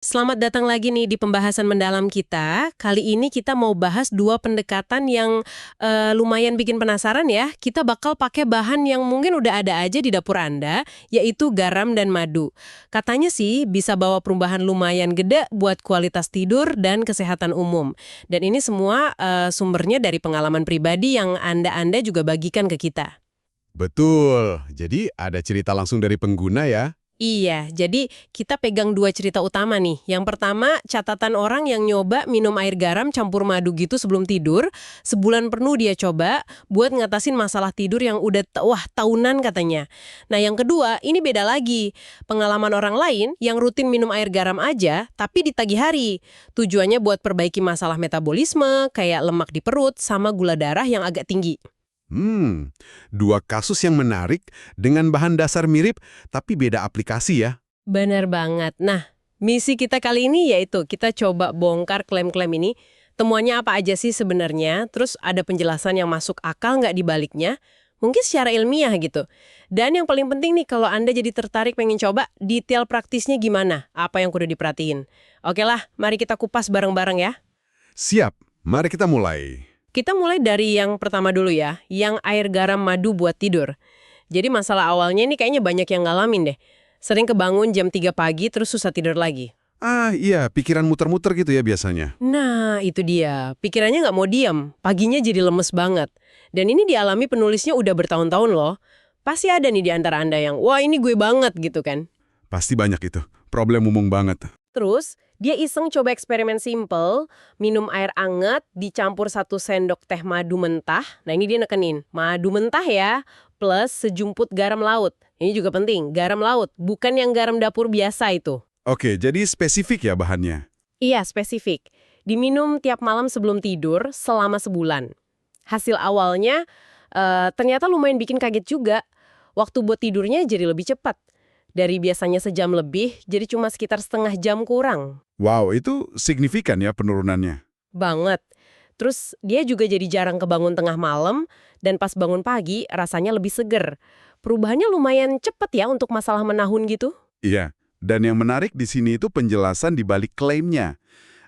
Selamat datang lagi nih di pembahasan mendalam kita. Kali ini kita mau bahas dua pendekatan yang lumayan bikin penasaran ya. Kita bakal pakai bahan yang mungkin udah ada aja di dapur Anda, yaitu garam dan madu. Katanya sih bisa bawa perubahan lumayan gede buat kualitas tidur dan kesehatan umum. Dan ini semua sumbernya dari pengalaman pribadi yang Anda juga bagikan ke kita. Betul. Jadi ada cerita langsung dari pengguna ya? Iya, jadi kita pegang dua cerita utama nih. Yang pertama, catatan orang yang nyoba minum air garam campur madu gitu sebelum tidur. Sebulan penuh dia coba buat ngatasin masalah tidur yang udah wah tahunan katanya. Nah yang kedua, ini beda lagi. Pengalaman orang lain yang rutin minum air garam aja, tapi di pagi hari. Tujuannya buat perbaiki masalah metabolisme, kayak lemak di perut, sama gula darah yang agak tinggi. Dua kasus yang menarik dengan bahan dasar mirip tapi beda aplikasi ya. Benar banget. Nah, misi kita kali ini yaitu kita coba bongkar klaim-klaim ini. Temuannya apa aja sih sebenarnya? Terus ada penjelasan yang masuk akal nggak di baliknya? Mungkin secara ilmiah gitu. Dan yang paling penting nih, kalau Anda jadi tertarik pengen coba, detail praktisnya gimana? Apa yang kudu diperhatiin? Oke lah, mari kita kupas bareng-bareng ya. Siap, mari kita mulai. Kita mulai dari yang pertama dulu ya, yang air garam madu buat tidur. Jadi masalah awalnya ini kayaknya banyak yang ngalamin deh. Sering kebangun jam 3 pagi terus susah tidur lagi. Iya, pikiran muter-muter gitu ya biasanya. Nah, itu dia. Pikirannya nggak mau diam. Paginya jadi lemes banget. Dan ini dialami penulisnya udah bertahun-tahun loh. Pasti ada nih di antara Anda yang, wah ini gue banget gitu kan. Pasti banyak itu. Problem umum banget. Terus, dia iseng coba eksperimen simple, minum air anget, dicampur 1 sendok teh madu mentah. Nah ini dia nekenin, madu mentah ya, plus sejumput garam laut. Ini juga penting, garam laut, bukan yang garam dapur biasa itu. Oke, jadi spesifik ya bahannya. Iya, spesifik. Diminum tiap malam sebelum tidur selama sebulan. Hasil awalnya ternyata lumayan bikin kaget juga. Waktu buat tidurnya jadi lebih cepat. Dari biasanya sejam lebih, jadi cuma sekitar setengah jam kurang. Wow, itu signifikan ya penurunannya. Banget. Terus dia juga jadi jarang kebangun tengah malam, dan pas bangun pagi rasanya lebih seger. Perubahannya lumayan cepet ya untuk masalah menahun gitu. Iya, dan yang menarik di sini itu penjelasan di balik klaimnya.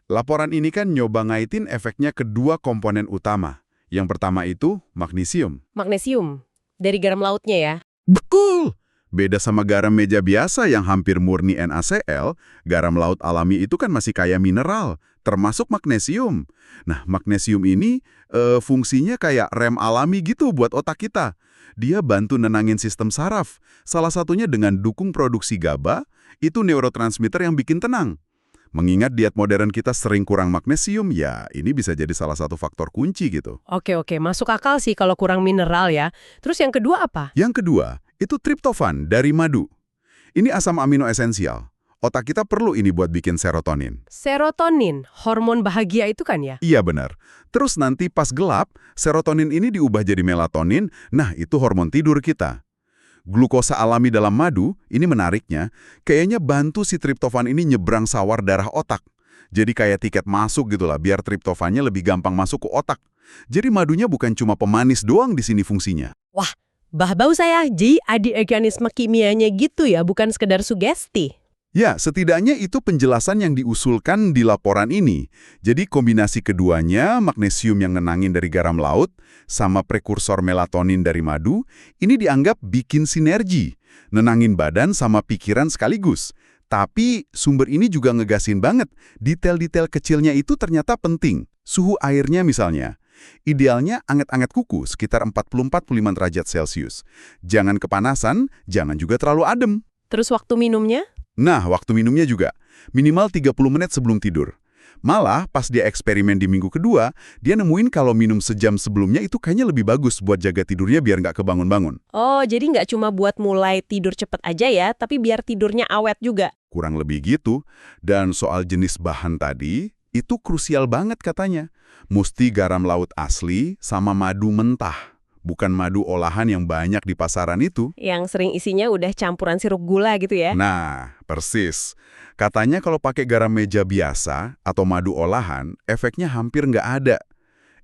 Laporan ini kan nyoba ngaitin efeknya kedua komponen utama. Yang pertama itu magnesium. Magnesium, dari garam lautnya ya. Betul! Beda sama garam meja biasa yang hampir murni NaCl, garam laut alami itu kan masih kaya mineral, termasuk magnesium. Nah, magnesium ini fungsinya kayak rem alami gitu buat otak kita. Dia bantu nenangin sistem saraf. Salah satunya dengan dukung produksi GABA, itu neurotransmitter yang bikin tenang. Mengingat diet modern kita sering kurang magnesium, ya ini bisa jadi salah satu faktor kunci gitu. Oke, masuk akal sih kalau kurang mineral ya. Terus yang kedua apa? Yang kedua, itu triptofan dari madu. Ini asam amino esensial. Otak kita perlu ini buat bikin serotonin. Serotonin, hormon bahagia itu kan ya? Iya benar. Terus nanti pas gelap, serotonin ini diubah jadi melatonin, nah itu hormon tidur kita. Glukosa alami dalam madu, ini menariknya, kayaknya bantu si triptofan ini nyebrang sawar darah otak. Jadi kayak tiket masuk gitulah, biar triptofannya lebih gampang masuk ke otak. Jadi madunya bukan cuma pemanis doang di sini fungsinya. Wah, bau saya, jadi ada mekanisme kimianya gitu ya, bukan sekedar sugesti. Ya, setidaknya itu penjelasan yang diusulkan di laporan ini. Jadi kombinasi keduanya, magnesium yang nenangin dari garam laut, sama prekursor melatonin dari madu, ini dianggap bikin sinergi, nenangin badan sama pikiran sekaligus. Tapi sumber ini juga ngegasin banget, detail-detail kecilnya itu ternyata penting. Suhu airnya misalnya. Idealnya anget-anget kuku sekitar 40-45 derajat Celcius. Jangan kepanasan, jangan juga terlalu adem. Terus waktu minumnya? Nah, waktu minumnya juga. Minimal 30 menit sebelum tidur. Malah, pas dia eksperimen di minggu kedua, dia nemuin kalau minum sejam sebelumnya itu kayaknya lebih bagus buat jaga tidurnya biar nggak kebangun-bangun. Oh, jadi nggak cuma buat mulai tidur cepet aja ya, tapi biar tidurnya awet juga. Kurang lebih gitu. Dan soal jenis bahan tadi, itu krusial banget katanya. Mesti garam laut asli sama madu mentah. Bukan madu olahan yang banyak di pasaran itu. Yang sering isinya udah campuran sirup gula gitu ya. Nah, persis. Katanya kalau pakai garam meja biasa atau madu olahan, efeknya hampir nggak ada.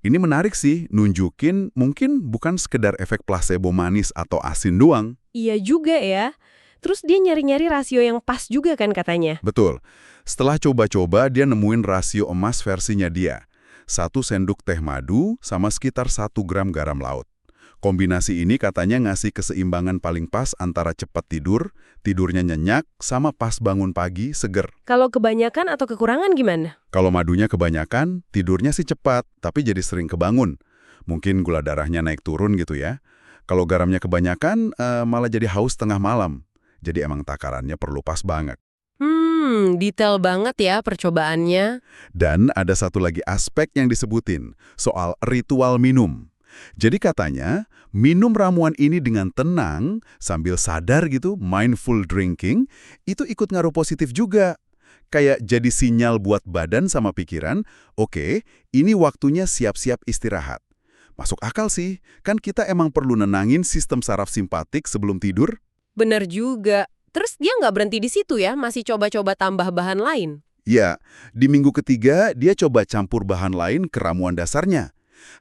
Ini menarik sih, nunjukin mungkin bukan sekedar efek placebo manis atau asin doang. Iya juga ya. Terus dia nyari-nyari rasio yang pas juga kan katanya. Betul. Setelah coba-coba, dia nemuin rasio emas versinya dia. 1 sendok teh madu sama sekitar 1 gram garam laut. Kombinasi ini katanya ngasih keseimbangan paling pas antara cepat tidur, tidurnya nyenyak, sama pas bangun pagi seger. Kalau kebanyakan atau kekurangan gimana? Kalau madunya kebanyakan, tidurnya sih cepat, tapi jadi sering kebangun. Mungkin gula darahnya naik turun gitu ya. Kalau garamnya kebanyakan, malah jadi haus tengah malam. Jadi emang takarannya perlu pas banget. Detail banget ya percobaannya. Dan ada satu lagi aspek yang disebutin, soal ritual minum. Jadi katanya, minum ramuan ini dengan tenang, sambil sadar gitu, mindful drinking, itu ikut ngaruh positif juga. Kayak jadi sinyal buat badan sama pikiran, oke, ini waktunya siap-siap istirahat. Masuk akal sih, kan kita emang perlu nenangin sistem saraf simpatik sebelum tidur. Bener juga. Terus dia nggak berhenti di situ ya, masih coba-coba tambah bahan lain. Ya, di minggu ketiga dia coba campur bahan lain ke ramuan dasarnya.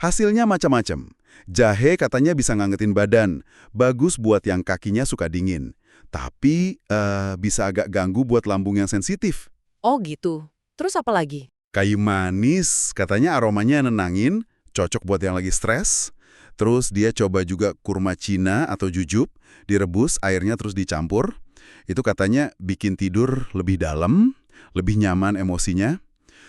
Hasilnya macam-macam. Jahe katanya bisa ngangetin badan, bagus buat yang kakinya suka dingin. Tapi bisa agak ganggu buat lambung yang sensitif. Oh gitu. Terus apa lagi? Kayu manis, katanya aromanya nenangin, cocok buat yang lagi stres. Terus dia coba juga kurma Cina atau jujub, direbus, airnya terus dicampur. Itu katanya bikin tidur lebih dalam, lebih nyaman emosinya.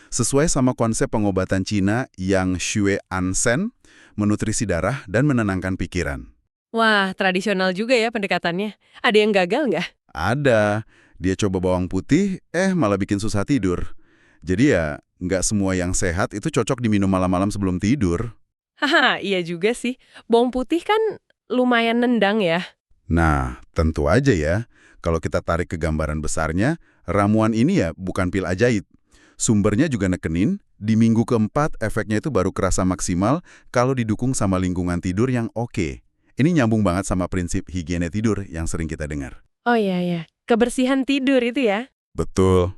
Sesuai sama konsep pengobatan Cina yang Shui Ansen, menutrisi darah dan menenangkan pikiran. Wah, tradisional juga ya pendekatannya. Ada yang gagal nggak? Ada. Dia coba bawang putih, malah bikin susah tidur. Jadi ya, nggak semua yang sehat itu cocok diminum malam-malam sebelum tidur. Haha, iya juga sih. Bawang putih kan lumayan nendang ya. Nah, tentu aja ya. Kalau kita tarik ke gambaran besarnya, ramuan ini ya bukan pil ajaib. Sumbernya juga nekenin, di minggu keempat efeknya itu baru kerasa maksimal kalau didukung sama lingkungan tidur yang oke. Ini nyambung banget sama prinsip higiene tidur yang sering kita dengar. Oh iya, kebersihan tidur itu ya. Betul.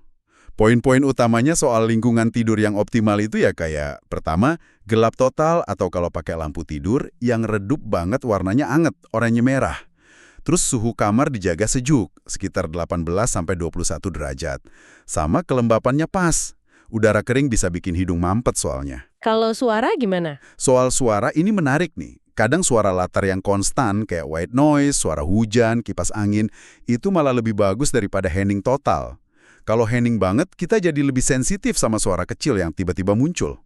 Poin-poin utamanya soal lingkungan tidur yang optimal itu ya kayak, pertama, gelap total atau kalau pakai lampu tidur yang redup banget warnanya anget, oranye merah. Terus suhu kamar dijaga sejuk, sekitar 18-21 derajat. Sama kelembapannya pas. Udara kering bisa bikin hidung mampet soalnya. Kalau suara gimana? Soal suara ini menarik nih. Kadang suara latar yang konstan kayak white noise, suara hujan, kipas angin, itu malah lebih bagus daripada hening total. Kalau hening banget, kita jadi lebih sensitif sama suara kecil yang tiba-tiba muncul.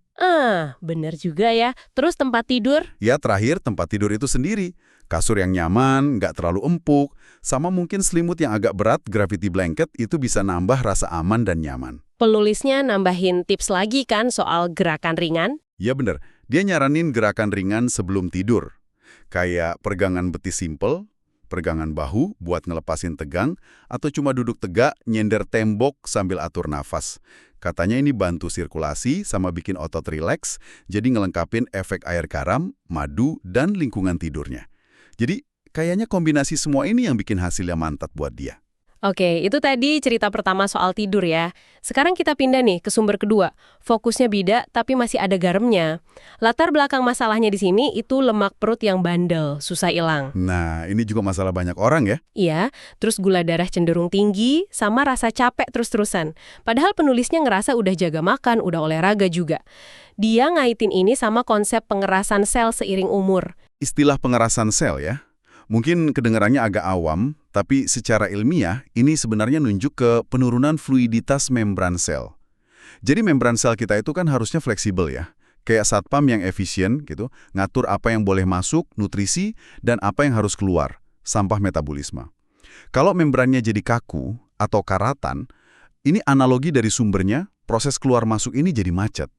Bener juga ya. Terus tempat tidur? Ya, terakhir tempat tidur itu sendiri. Kasur yang nyaman, nggak terlalu empuk, sama mungkin selimut yang agak berat, gravity blanket, itu bisa nambah rasa aman dan nyaman. Penulisnya nambahin tips lagi kan soal gerakan ringan? Ya bener, dia nyaranin gerakan ringan sebelum tidur. Kayak peregangan betis simple, peregangan bahu buat ngelepasin tegang, atau cuma duduk tegak, nyender tembok sambil atur nafas. Katanya ini bantu sirkulasi sama bikin otot rileks, jadi ngelengkapin efek air garam, madu, dan lingkungan tidurnya. Jadi, kayaknya kombinasi semua ini yang bikin hasilnya mantap buat dia. Oke, itu tadi cerita pertama soal tidur ya. Sekarang kita pindah nih ke sumber kedua. Fokusnya beda, tapi masih ada garamnya. Latar belakang masalahnya di sini itu lemak perut yang bandel, susah hilang. Nah, ini juga masalah banyak orang ya. Iya, terus gula darah cenderung tinggi, sama rasa capek terus-terusan. Padahal penulisnya ngerasa udah jaga makan, udah olahraga juga. Dia ngaitin ini sama konsep pengerasan sel seiring umur. Istilah pengerasan sel ya. Mungkin kedengarannya agak awam, tapi secara ilmiah ini sebenarnya nunjuk ke penurunan fluiditas membran sel. Jadi membran sel kita itu kan harusnya fleksibel ya. Kayak satpam yang efisien gitu, ngatur apa yang boleh masuk, nutrisi, dan apa yang harus keluar, sampah metabolisme. Kalau membrannya jadi kaku atau karatan, ini analogi dari sumbernya, proses keluar masuk ini jadi macet.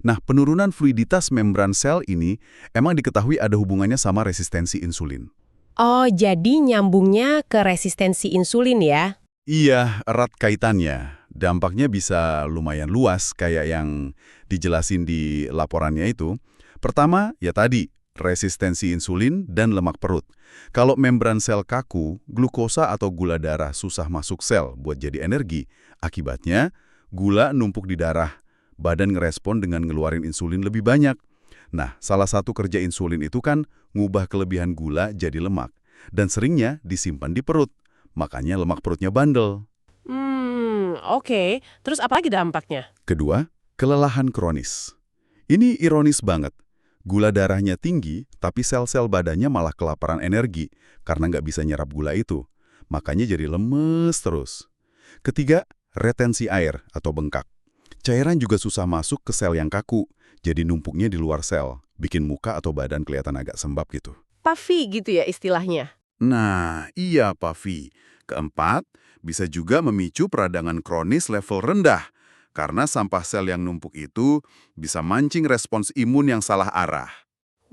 Nah, penurunan fluiditas membran sel ini emang diketahui ada hubungannya sama resistensi insulin. Oh, jadi nyambungnya ke resistensi insulin ya? Iya, erat kaitannya. Dampaknya bisa lumayan luas kayak yang dijelasin di laporannya itu. Pertama, ya tadi, resistensi insulin dan lemak perut. Kalau membran sel kaku, glukosa atau gula darah susah masuk sel buat jadi energi. Akibatnya, gula numpuk di darah. Badan ngerespon dengan ngeluarin insulin lebih banyak. Nah, salah satu kerja insulin itu kan ngubah kelebihan gula jadi lemak. Dan seringnya disimpan di perut. makanya lemak perutnya bandel. Oke. Terus apa lagi dampaknya? Kedua, kelelahan kronis. Ini ironis banget. Gula darahnya tinggi, tapi sel-sel badannya malah kelaparan energi karena nggak bisa nyerap gula itu. Makanya jadi lemes terus. Ketiga, retensi air atau bengkak. Cairan juga susah masuk ke sel yang kaku, jadi numpuknya di luar sel, bikin muka atau badan kelihatan agak sembab gitu. Puffy gitu ya istilahnya. Nah, iya Pavi. Keempat, bisa juga memicu peradangan kronis level rendah, karena sampah sel yang numpuk itu bisa mancing respons imun yang salah arah.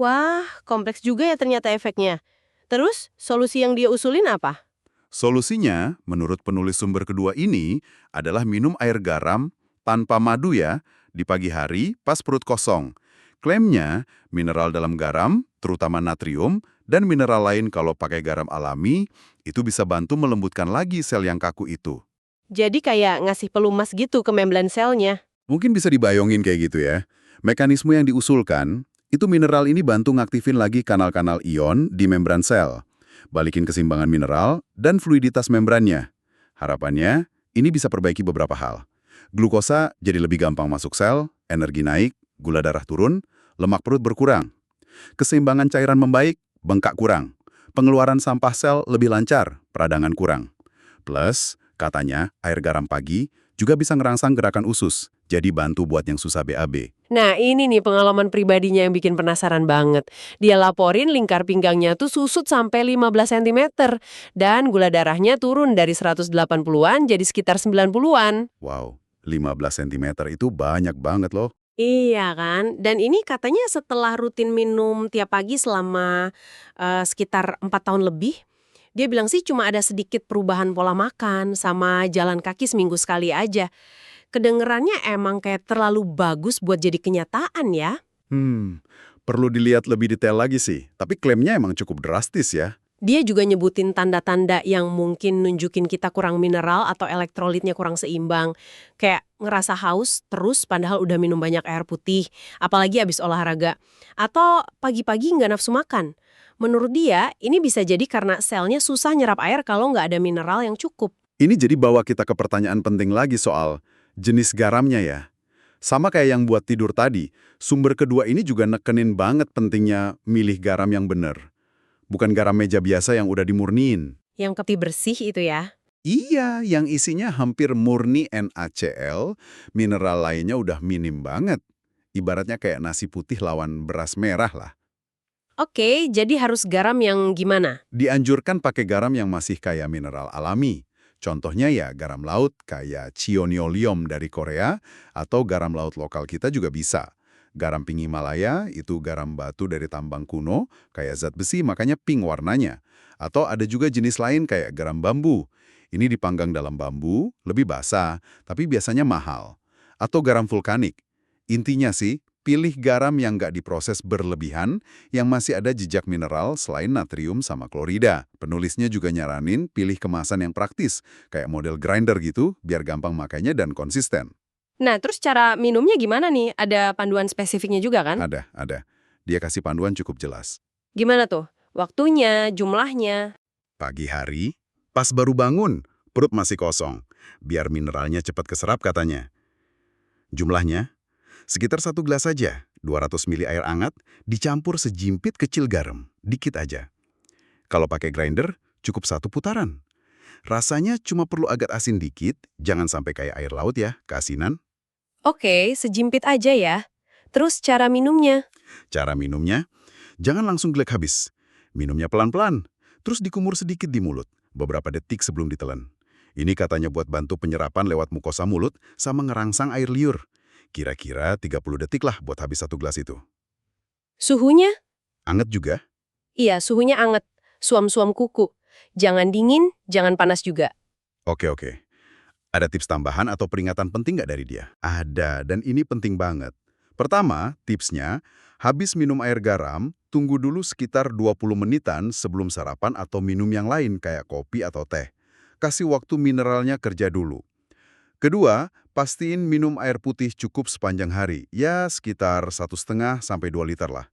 Wah, kompleks juga ya ternyata efeknya. Terus, solusi yang dia usulin apa? Solusinya, menurut penulis sumber kedua ini, adalah minum air garam tanpa madu ya, di pagi hari pas perut kosong. Klaimnya, mineral dalam garam, terutama natrium, dan mineral lain kalau pakai garam alami, itu bisa bantu melembutkan lagi sel yang kaku itu. Jadi kayak ngasih pelumas gitu ke membran selnya. Mungkin bisa dibayangin kayak gitu ya. Mekanisme yang diusulkan, itu mineral ini bantu ngaktifin lagi kanal-kanal ion di membran sel. Balikin keseimbangan mineral dan fluiditas membrannya. Harapannya, ini bisa perbaiki beberapa hal. Glukosa jadi lebih gampang masuk sel, energi naik, gula darah turun, lemak perut berkurang. Keseimbangan cairan membaik, bengkak kurang. Pengeluaran sampah sel lebih lancar, peradangan kurang. Plus, katanya air garam pagi juga bisa ngerangsang gerakan usus, jadi bantu buat yang susah BAB. Nah, ini nih pengalaman pribadinya yang bikin penasaran banget. Dia laporin lingkar pinggangnya tuh susut sampai 15 cm. Dan gula darahnya turun dari 180-an jadi sekitar 90-an. Wow, 15 cm itu banyak banget loh. Iya kan? Dan ini katanya setelah rutin minum tiap pagi selama sekitar 4 tahun lebih, dia bilang sih cuma ada sedikit perubahan pola makan sama jalan kaki seminggu sekali aja. Kedengerannya emang kayak terlalu bagus buat jadi kenyataan ya. Perlu dilihat lebih detail lagi sih, tapi klaimnya emang cukup drastis ya. Dia juga nyebutin tanda-tanda yang mungkin nunjukin kita kurang mineral atau elektrolitnya kurang seimbang. Kayak ngerasa haus terus padahal udah minum banyak air putih, apalagi abis olahraga. Atau pagi-pagi nggak nafsu makan. Menurut dia, ini bisa jadi karena selnya susah nyerap air kalau nggak ada mineral yang cukup. Ini jadi bawa kita ke pertanyaan penting lagi soal jenis garamnya ya. Sama kayak yang buat tidur tadi, sumber kedua ini juga nekenin banget pentingnya milih garam yang bener. Bukan garam meja biasa yang udah dimurniin. Yang keti bersih itu ya. Iya, yang isinya hampir murni NaCl, mineral lainnya udah minim banget. Ibaratnya kayak nasi putih lawan beras merah lah. Oke, jadi harus garam yang gimana? Dianjurkan pakai garam yang masih kaya mineral alami. Contohnya ya garam laut kayak Chioniolium dari Korea atau garam laut lokal kita juga bisa. Garam pink Himalaya itu garam batu dari tambang kuno, kayak zat besi makanya pink warnanya. Atau ada juga jenis lain kayak garam bambu. Ini dipanggang dalam bambu, lebih basah, tapi biasanya mahal. Atau garam vulkanik. Intinya sih, pilih garam yang nggak diproses berlebihan, yang masih ada jejak mineral selain natrium sama klorida. Penulisnya juga nyaranin pilih kemasan yang praktis, kayak model grinder gitu, biar gampang makainya dan konsisten. Nah, terus cara minumnya gimana nih? Ada panduan spesifiknya juga kan? Ada. Dia kasih panduan cukup jelas. Gimana tuh? Waktunya, jumlahnya. Pagi hari, pas baru bangun, perut masih kosong. Biar mineralnya cepat keserap katanya. Jumlahnya, sekitar 1 gelas saja, 200 ml air hangat, dicampur sejimpit kecil garam, dikit aja. Kalau pakai grinder, cukup 1 putaran. Rasanya cuma perlu agak asin dikit, jangan sampai kayak air laut ya, keasinan. Oke, sejimpit aja ya. Terus cara minumnya? Cara minumnya, jangan langsung glek habis. Minumnya pelan-pelan, terus dikumur sedikit di mulut, beberapa detik sebelum ditelan. Ini katanya buat bantu penyerapan lewat mukosa mulut sama ngerangsang air liur. Kira-kira 30 detik lah buat habis 1 gelas itu. Suhunya? Anget juga. Iya, suhunya anget. Suam-suam kuku. Jangan dingin, jangan panas juga. Oke. Ada tips tambahan atau peringatan penting nggak dari dia? Ada, dan ini penting banget. Pertama, tipsnya, habis minum air garam, tunggu dulu sekitar 20 menitan sebelum sarapan atau minum yang lain kayak kopi atau teh. Kasih waktu mineralnya kerja dulu. Kedua, pastiin minum air putih cukup sepanjang hari, ya sekitar 1,5 sampai 2 liter lah.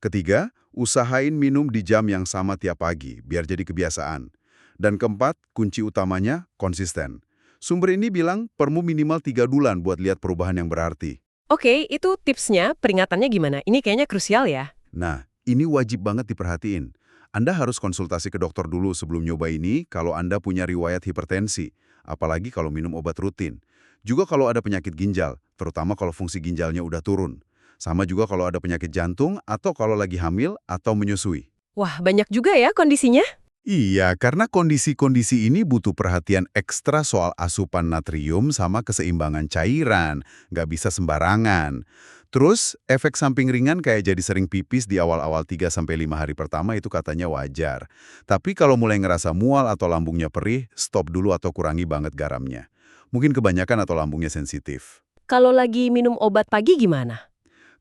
Ketiga, usahain minum di jam yang sama tiap pagi, biar jadi kebiasaan. Dan keempat, kunci utamanya konsisten. Sumber ini bilang perlu minimal 3 bulan buat lihat perubahan yang berarti. Oke, itu tipsnya, peringatannya gimana? Ini kayaknya krusial ya. Nah, ini wajib banget diperhatiin. Anda harus konsultasi ke dokter dulu sebelum nyoba ini kalau Anda punya riwayat hipertensi, apalagi kalau minum obat rutin. Juga kalau ada penyakit ginjal, terutama kalau fungsi ginjalnya udah turun. Sama juga kalau ada penyakit jantung atau kalau lagi hamil atau menyusui. Wah, banyak juga ya kondisinya. Iya, karena kondisi-kondisi ini butuh perhatian ekstra soal asupan natrium sama keseimbangan cairan. Nggak bisa sembarangan. Terus, efek samping ringan kayak jadi sering pipis di awal-awal 3-5 hari pertama itu katanya wajar. Tapi kalau mulai ngerasa mual atau lambungnya perih, stop dulu atau kurangi banget garamnya. Mungkin kebanyakan atau lambungnya sensitif. Kalau lagi minum obat pagi gimana?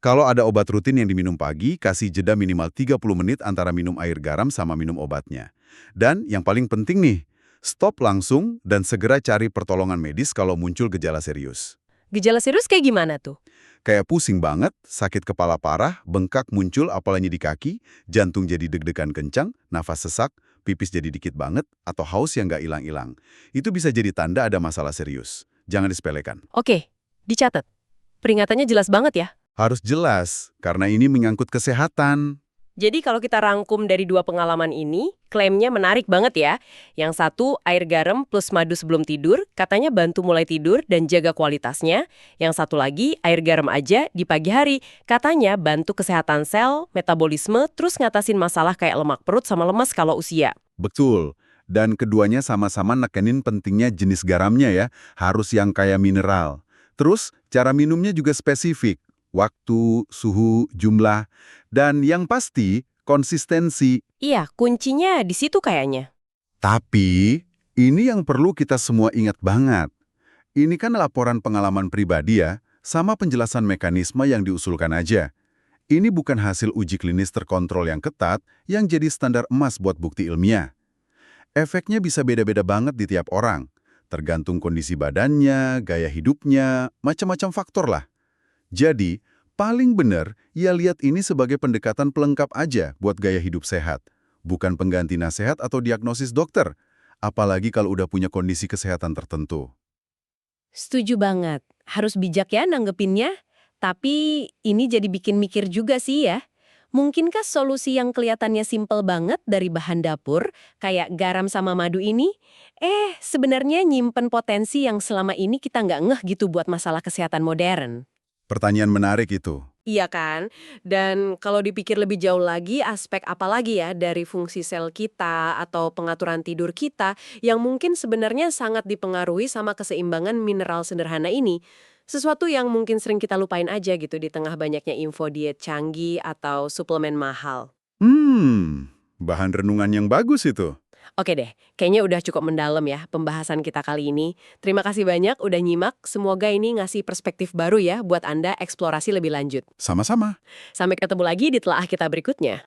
Kalau ada obat rutin yang diminum pagi, kasih jeda minimal 30 menit antara minum air garam sama minum obatnya. Dan yang paling penting nih, stop langsung dan segera cari pertolongan medis kalau muncul gejala serius. Gejala serius kayak gimana tuh? Kayak pusing banget, sakit kepala parah, bengkak muncul apalagi di kaki, jantung jadi deg-degan kencang, nafas sesak, pipis jadi dikit banget, atau haus yang nggak hilang-hilang. Itu bisa jadi tanda ada masalah serius. Jangan disepelekan. Oke, dicatat. Peringatannya jelas banget ya. Harus jelas, karena ini menyangkut kesehatan. Jadi kalau kita rangkum dari dua pengalaman ini, klaimnya menarik banget ya. Yang satu, air garam plus madu sebelum tidur, katanya bantu mulai tidur dan jaga kualitasnya. Yang satu lagi, air garam aja di pagi hari, katanya bantu kesehatan sel, metabolisme, terus ngatasin masalah kayak lemak perut sama lemas kalau usia. Betul. Dan keduanya sama-sama nekenin pentingnya jenis garamnya ya, harus yang kaya mineral. Terus, cara minumnya juga spesifik. Waktu, suhu, jumlah, dan yang pasti, konsistensi. Iya, kuncinya di situ kayaknya. Tapi, ini yang perlu kita semua ingat banget. Ini kan laporan pengalaman pribadi ya, sama penjelasan mekanisme yang diusulkan aja. Ini bukan hasil uji klinis terkontrol yang ketat yang jadi standar emas buat bukti ilmiah. Efeknya bisa beda-beda banget di tiap orang, tergantung kondisi badannya, gaya hidupnya, macam-macam faktor lah. Jadi, paling benar ya lihat ini sebagai pendekatan pelengkap aja buat gaya hidup sehat, bukan pengganti nasihat atau diagnosis dokter, apalagi kalau udah punya kondisi kesehatan tertentu. Setuju banget. Harus bijak ya nanggepinnya. Tapi ini jadi bikin mikir juga sih ya. Mungkinkah solusi yang kelihatannya simpel banget dari bahan dapur, kayak garam sama madu ini, sebenarnya nyimpen potensi yang selama ini kita nggak ngeh gitu buat masalah kesehatan modern? Pertanyaan menarik itu. Iya kan? Dan kalau dipikir lebih jauh lagi, aspek apa lagi ya dari fungsi sel kita atau pengaturan tidur kita yang mungkin sebenarnya sangat dipengaruhi sama keseimbangan mineral sederhana ini. Sesuatu yang mungkin sering kita lupain aja gitu di tengah banyaknya info diet canggih atau suplemen mahal. Bahan renungan yang bagus itu. Oke deh, kayaknya udah cukup mendalam ya pembahasan kita kali ini. Terima kasih banyak udah nyimak, semoga ini ngasih perspektif baru ya buat Anda eksplorasi lebih lanjut. Sama-sama. Sampai ketemu lagi di Telaah Kita berikutnya.